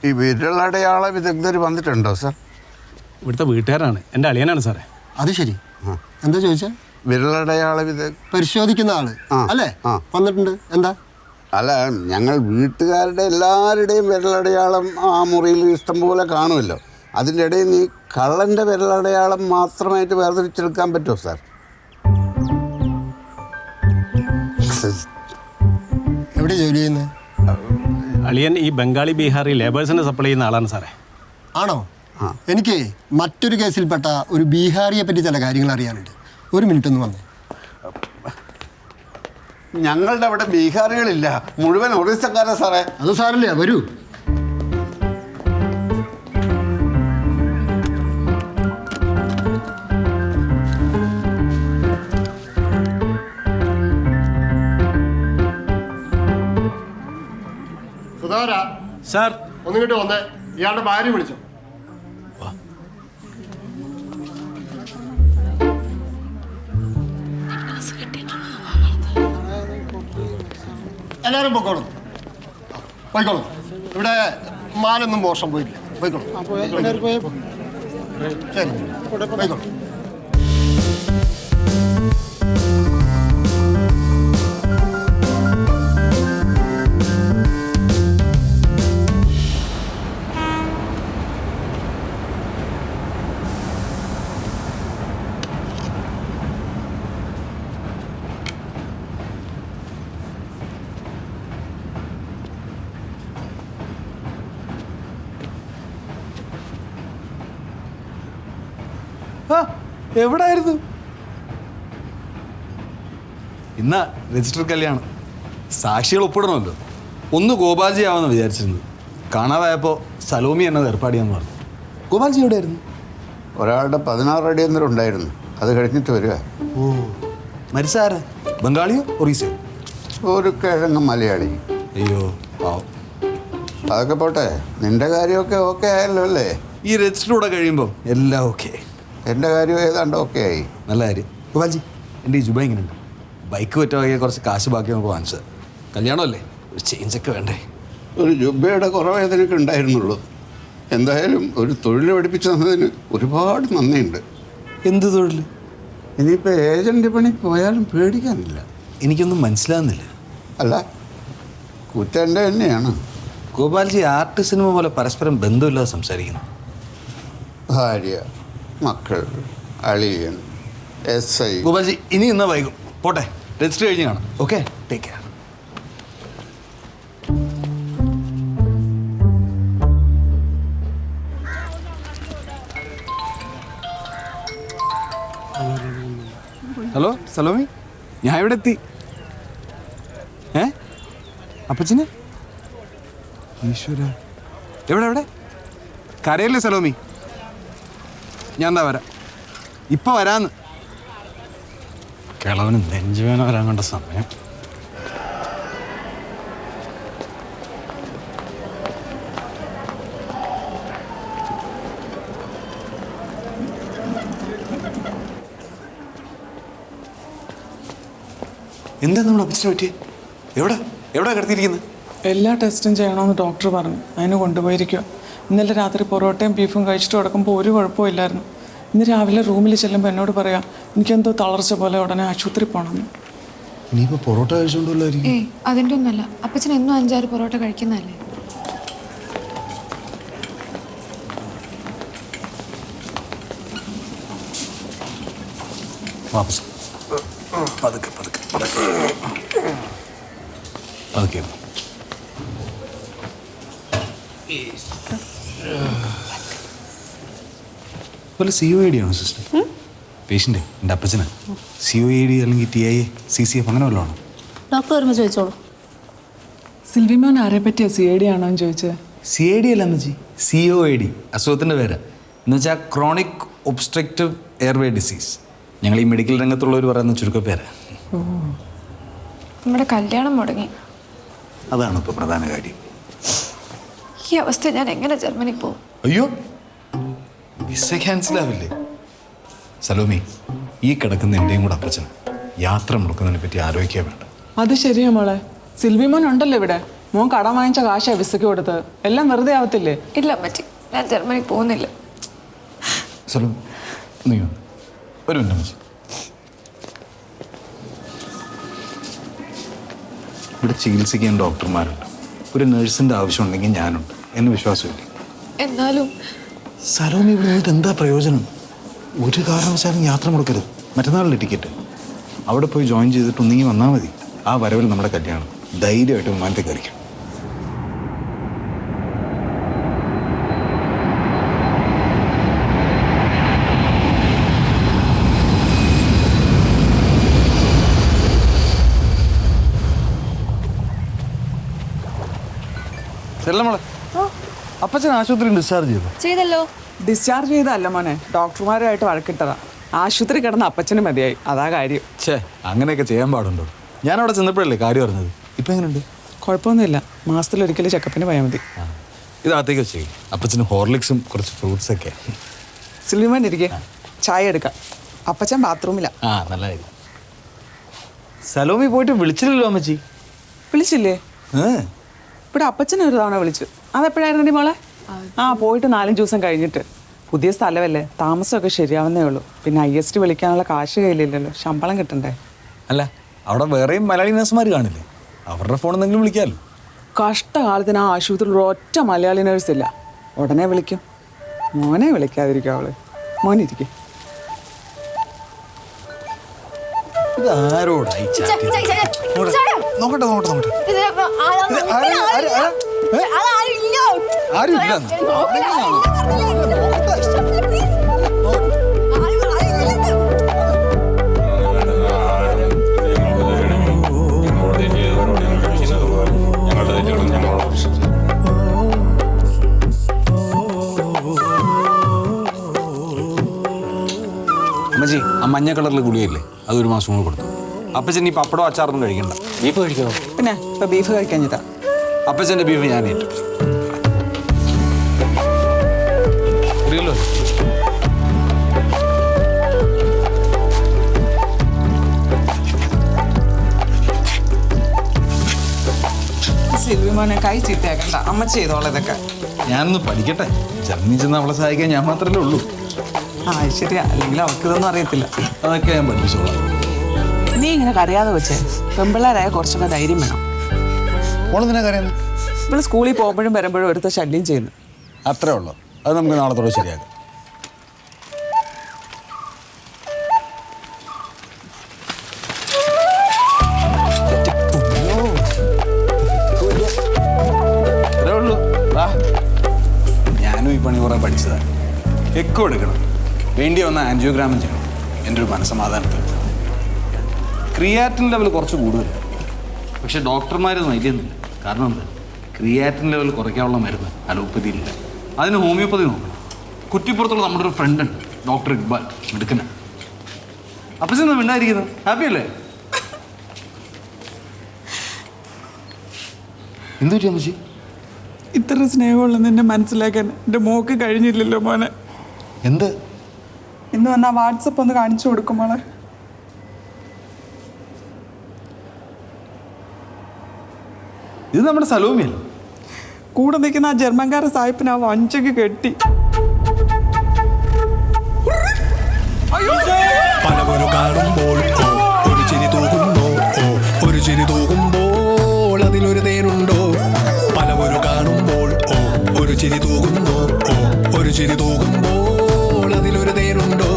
ഈ വിരലടയാള വിദഗ്ധർ വന്നിട്ടുണ്ടോ സാർ? ഇവിടുത്തെ വീട്ടുകാരാണ്, എൻ്റെ അളിയനാണ് സാറേ. അത് ശരി. എന്താ ചോദിച്ചാൽ? വിരലടയാള പരിശോധിക്കുന്ന ആള് അല്ലേ വന്നിട്ടുണ്ട്. എന്താ? അല്ല, ഞങ്ങൾ വീട്ടുകാരുടെ എല്ലാവരുടെയും വിരലടയാളം ആ മുറിയിൽ ഇഷ്ടംപോലെ കാണുമല്ലോ. അതിൻ്റെ ഇടയിൽ നീ കള്ളൻ്റെ വിരലടയാളം മാത്രമായിട്ട് വേർതിരിച്ചെടുക്കാൻ പറ്റുമോ സാർ? എവിടെ ജോലി ചെയ്യുന്നത്? അളിയൻ ഈ ബംഗാളി ബീഹാറി ലേബേഴ്സിനെ സപ്ലൈ ചെയ്യുന്ന ആളാണ് സാറേ. ആണോ? എനിക്ക് മറ്റൊരു കേസിൽപ്പെട്ട ഒരു ബീഹാറിയെ പറ്റി ചില കാര്യങ്ങൾ അറിയാനുണ്ട്. ഒരു മിനിറ്റ് ഒന്ന് വന്നേ. ഞങ്ങളുടെ അവിടെ ബീഹാറികളില്ല, മുഴുവൻ ഒറീസക്കാരാ സാറേ. അത് സാറില്ല, വരൂ. സുധാര സാർ, ഒന്നിങ്ങോട്ട് വന്നേ. ഇയാളുടെ ഭാര്യ വിളിച്ചോ? എല്ലാവരും പോയിക്കോളും. ഇവിടെ മാലൊന്നും മോശം പോയിട്ടില്ല. പോയിക്കോളും. ശരി, പോയിക്കോളും. എവിടായിരുന്നു? ഇന്ന രജിസ്റ്റർ കല്യാണം, സാക്ഷികൾ ഒപ്പിടണമല്ലോ. ഒന്ന് ഗോപാൽജി ആവാമെന്ന് വിചാരിച്ചിരുന്നത്. കാണാതായപ്പോൾ സലോമി എന്നത് ഏർപ്പാടിയാന്ന് പറഞ്ഞു. ഗോപാൽജി എവിടെയായിരുന്നു? ഒരാളുടെ 16 അടിയന്തരം ഉണ്ടായിരുന്നു, അത് കഴിഞ്ഞിട്ട് വരിക. ഓ, മരിച്ചാര? ബംഗാളിയോ ഒറീസയോ? ഒരു കിഴങ്ങ് മലയാളി. അയ്യോ പാവം. അതൊക്കെ പോട്ടെ, നിന്റെ കാര്യമൊക്കെ ഓക്കെ ആയല്ലോ അല്ലേ? ഈ രജിസ്റ്ററിലൂടെ കഴിയുമ്പോൾ എല്ലാം ഓക്കെ. എൻ്റെ കാര്യം ഏതാണ്ട് ഓക്കെ ആയി. നല്ല കാര്യം. ഗോപാൽജി, എൻ്റെ ഈ ജുബ ഇങ്ങനെയുണ്ട്. ബൈക്ക് പറ്റുവാണെങ്കിൽ കുറച്ച് കാശ് ബാക്കി നമുക്ക് വാങ്ങിച്ചത്. കല്യാണമല്ലേ, ഒരു ചേഞ്ചൊക്കെ വേണ്ടേ? ഒരു ജുബയുടെ കുറവേ നിനക്ക് ഉണ്ടായിരുന്നുള്ളൂ. എന്തായാലും ഒരു തൊഴിൽ പഠിപ്പിച്ചു തന്നതിന് ഒരുപാട് നന്ദിയുണ്ട്. എന്ത് തൊഴിൽ? ഇനിയിപ്പോൾ ഏജൻറ്റ് പണി പോയാലും പേടിക്കാനില്ല. എനിക്കൊന്നും മനസ്സിലാകുന്നില്ല. അല്ല, കുറ്റം എൻ്റെ തന്നെയാണ്. ഗോപാൽജി ആർട്ട് സിനിമ പോലെ പരസ്പരം ബന്ധമില്ലാതെ സംസാരിക്കുന്നു. ഭാര്യ, മക്കൾ, അളിയൻ, SI. ഗോപാൽജി, ഇനി ഇന്ന് വൈകും. പോട്ടെ, രജിസ്റ്റർ കഴിഞ്ഞ് കാണാം. Okay, take care. Hello Salomi, ഞാൻ ഇവിടെ എത്തി. അപ്പച്ചന് ഈശ്വര, എവിടെ കരയല്ലേ സലോമി? ഞാൻ എന്താ വരാം, ഇപ്പം വരാന്ന്. കിളവന് നെഞ്ചുവേന വരാൻ കണ്ട സമയം. എന്താ നമ്മൾ അപ്പച്ചനെ പറ്റിയേ? എവിടെ കിടത്തിയിരിക്കുന്നത്? എല്ലാ ടെസ്റ്റും ചെയ്യണമെന്ന് ഡോക്ടർ പറഞ്ഞു. അതിന് കൊണ്ടുപോയിരിക്കുക. ഇന്നലെ രാത്രി പൊറോട്ടയും ബീഫും കഴിച്ചിട്ട് കിടക്കുമ്പോൾ ഒരു കുഴപ്പമില്ലായിരുന്നു. ഇന്ന് രാവിലെ റൂമിൽ ചെല്ലുമ്പോൾ എന്നോട് പറയാം, എനിക്കെന്തോ തളർച്ച പോലെ, ഉടനെ ആശുപത്രി പോകണമെന്ന്. ഇനിയിപ്പോൾ പൊറോട്ട കഴിച്ചുകൊണ്ടല്ലായിരിക്കും. അതിൻ്റെ ഒന്നല്ല, അപ്പച്ചൻ എന്നും 5-6 പൊറോട്ട കഴിക്കുന്നതല്ലേ. COAD ആണോ സിസ്റ്റർ? പേഷ്യൻ്റ് എൻ്റെ അപ്പച്ചന് COAD അല്ലെങ്കിൽ TIA, CCF അങ്ങനെ വല്ലതും ആണോ? ഡോക്ടർ വരുമ്പോൾ ചോദിച്ചോളൂ. സിൽവിമോൻ ആരെ പറ്റിയാ CAD ആണോ എന്ന് ചോദിച്ചത്? CAD അല്ല അമ്മച്ചി, COAD അസുഖത്തിൻ്റെ പേര്. എന്ന് വെച്ചാൽ ക്രോണിക് ഒബ്സ്ട്രക്റ്റീവ് എയർവേ ഡിസീസ്. ഞങ്ങൾ ഈ മെഡിക്കൽ രംഗത്തുള്ളവർ പറയുന്ന ചുരുക്കപ്പേര്. നമ്മുടെ കല്യാണം മുടങ്ങി. അതാണ് ഇപ്പോൾ പ്രധാന കാര്യം. ഈ അവസ്ഥ ഞാൻ എങ്ങനെ ജർമ്മനി പോകും? അയ്യോ, വിസ ക്യാൻസൽ ആവില്ലേ? സലോമി, ഈ കിടക്കുന്ന എൻ്റെയും കൂടെ അപ്പച്ചന് യാത്ര മുടക്കുന്നതിനെ പറ്റി ആലോചിക്കാൻ വേണ്ട. അത് ശരിയാ മോളെ. സിൽവിമോൻ ഉണ്ടല്ലോ ഇവിടെ. മോൻ കടം വാങ്ങിച്ച കാശാ വിസയ്ക്ക് കൊടുത്ത്. എല്ലാം വെറുതെ ആവത്തില്ലേ? ഇല്ല അമ്മച്ചി, ഞാൻ ജർമ്മനി പോകുന്നില്ല. സലോമി നീ വന്നു. ഒരു മിനിറ്റ് അമ്മച്ചി. ഇവിടെ ചികിത്സിക്കാൻ ഡോക്ടർമാരുണ്ട്. ഒരു നഴ്സിൻ്റെ ആവശ്യമുണ്ടെങ്കിൽ ഞാനുണ്ട്. എന്നെ വിശ്വാസമില്ല. എന്നാലും സലോമി ഇവിടെ നിന്നിട്ട് എന്താ പ്രയോജനം? ഒരു കാരണവശാലും യാത്ര മുടക്കരുത്. മറ്റന്നാളിലെ ടിക്കറ്റ്. അവിടെ പോയി ജോയിൻ ചെയ്തിട്ട് ഒന്നെങ്കിൽ വന്നാൽ മതി. ആ വരവിൽ നമ്മുടെ കല്യാണം. ധൈര്യമായിട്ട് വിമാനത്തിൽ കയറിക്കാം. ചെല്ലമ്മളെ, അപ്പച്ചൻ ആശുപത്രി ഡിസ്ചാർജ് ചെയ്തു. ചെയ്തല്ലോ. ഡിസ്ചാർജ് ചെയ്തല്ല മോനെ, ഡോക്ടർമാരുമായിട്ട് വഴക്കിട്ടതാ. ആശുപത്രി കിടന്ന അപ്പച്ചന് മതിയായി, അതാ കാര്യം. ഛേ, അങ്ങനെയൊക്കെ ചെയ്യാൻ പാടുണ്ടോ? ഞാൻ അവിടെ ചെന്നപ്പോഴല്ലേ കാര്യം അറിഞ്ഞത്. ഇപ്പം എങ്ങനെയുണ്ട്? കുഴപ്പമൊന്നുമില്ല, മാസത്തിലൊരിക്കൽ ചെക്കപ്പിന് പോയാൽ മതി. ഇതകത്തേക്ക് വെച്ചേ. അപ്പച്ചന് ഹോർലിക്സും കുറച്ച് ഫ്രൂട്ട്സൊക്കെ. സിൽവിമാൻ ഇരിക്കെ, ചായ എടുക്കാം. അപ്പച്ചൻ ബാത്റൂമിലാ. ആ, നല്ലതായിരുന്നു. സലോമി പോയിട്ട് വിളിച്ചില്ലല്ലോ അമ്മച്ചി. വിളിച്ചില്ലേ? ഇവിടെ അപ്പച്ചനെ ഒരു തവണ വിളിച്ചു. അതെപ്പോഴായിരുന്നു മോളെ? ആ, പോയിട്ട് 4-5 ദിവസം കഴിഞ്ഞിട്ട്. പുതിയ സ്ഥലമല്ലേ, താമസമൊക്കെ ശരിയാവുന്നേ ഉള്ളൂ. പിന്നെ IST വിളിക്കാനുള്ള കാശ് കയ്യിലില്ലല്ലോ, ശമ്പളം കിട്ടണ്ടേ. അല്ല, അവിടെ വേറെയും മലയാളി നഴ്സുമാർ കാണില്ലേ? അവരുടെ ഫോൺ എന്തെങ്കിലും വിളിക്കാമല്ലോ. കഷ്ടകാലത്തിന് ആ ആശുപത്രിയിൽ ഒറ്റ മലയാളി നേഴ്സ് ഇല്ല. ഉടനെ വിളിക്കും. മോനെ വിളിക്കാതിരിക്കും അവള്. മോനിരിക്കും. ഇതാരോടായി നോക്കട്ടെ നോക്കട്ടെ നോക്കട്ടെ. ആരും ഇല്ല. അമ്മച്ചി, ആ മഞ്ഞ കളറിലെ ഗുളികയില്ലേ, അതൊരു മാസം കൂടെ കൊടുത്തു. അപ്പച്ചൻ ഈ പപ്പടോ അച്ചാറൊന്നും കഴിക്കണ്ട. ബീഫ് കഴിക്കണോ? പിന്നെ ഇപ്പൊ ബീഫ് കഴിക്കാഞ്ഞിട്ടാ. അപ്പച്ചൻ്റെ ബീഫ് ഞാൻ ഏറ്റു. അറിയല്ലോ. സിൽവി മോനെ കൈ ചീത്തയാക്കണ്ട, അമ്മ ചെയ്തോളെ ഇതൊക്കെ. ഞാനൊന്ന് പഠിക്കട്ടെ. ജർമ്മനി ചെന്ന് അവളെ സഹായിക്കാൻ ഞാൻ മാത്രമല്ലേ ഉള്ളൂ. ആ ശരിയാ, അല്ലെങ്കിൽ അവർക്ക് ഇതൊന്നും അറിയത്തില്ല. അതൊക്കെ ഞാൻ പഠിപ്പിച്ചോളാം. നീ ഇങ്ങനെ കരയാതെ വെച്ചേ. പെമ്പിള്ളേരായ കുറച്ചൊക്കെ ധൈര്യം വേണം. ഓളെന്തിനാ കരയുന്നത്? ഇവിടെ സ്കൂളിൽ പോകുമ്പോഴും വരുമ്പോഴും ഒരുത്ത ശല്യം ചെയ്യുന്നു. അത്രേ ഉള്ളൂ. അത് നമുക്ക് നാളത്തോടെ ശരിയാക്കാം. അത്രേ ഉള്ളൂ. വാ, ഞാനും ഈ പണി കുറെ പഠിച്ചതാണ്. എക്കോ എടുക്കണം, വേണ്ടി വന്ന ആൻജിയോഗ്രാമും ചെയ്യണം. എൻ്റെ ഒരു മനസ്സമാധാനത്തിൽ. ക്രിയാറ്റിൻ ലെവൽ കുറച്ച് കൂടുതൽ. പക്ഷെ ഡോക്ടർമാർ നയിക്കുന്നില്ല. കാരണം എന്താ? ക്രിയാറ്റിൻ ലെവൽ കുറയ്ക്കാനുള്ള മരുന്ന് അലോപ്പതിയിലില്ല. അതിന് ഹോമിയോപ്പതി നോക്കണം. കുറ്റിപ്പുറത്തുള്ള നമ്മുടെ ഒരു ഫ്രണ്ട് ഉണ്ട്, ഡോക്ടർ ഇക്ബാൽ, മിടുക്കന. അപ്പം ചെന്ന് മിണ്ടായിരിക്കുന്നത് ഹാപ്പി അല്ലേ? എന്തു പറ്റി അമ്മച്ചി? ഇത്ര സ്നേഹമുള്ള നിന്നെ മനസ്സിലാക്കാൻ എൻ്റെ മോക്ക് കഴിഞ്ഞില്ലല്ലോ മോനെ. എന്ത്? ഇന്ന് വന്നാ വാട്സപ്പ് ഒന്ന് കാണിച്ചു കൊടുക്കും മോളെ. ഇത് നമ്മുടെ സലോമിയല്ലേ? കൂടെ നിൽക്കുന്ന ആ ജർമ്മൻകാര സാഹിബിന് ആ വഞ്ചക്ക് കെട്ടി. പലവരു കാണുമ്പോൾ ഒരു ചിരി തൂകുമ്പോ ഒരു ചിരി തൂകുമ്പോൾ അതിലൊരു തേനുണ്ടോ. പലവരു കാണുമ്പോൾ ഒരു ചിരി തൂകുമ്പോ ഒരു ചിരി തൂകുമ്പോൾ അതിലൊരു തേനുണ്ടോ.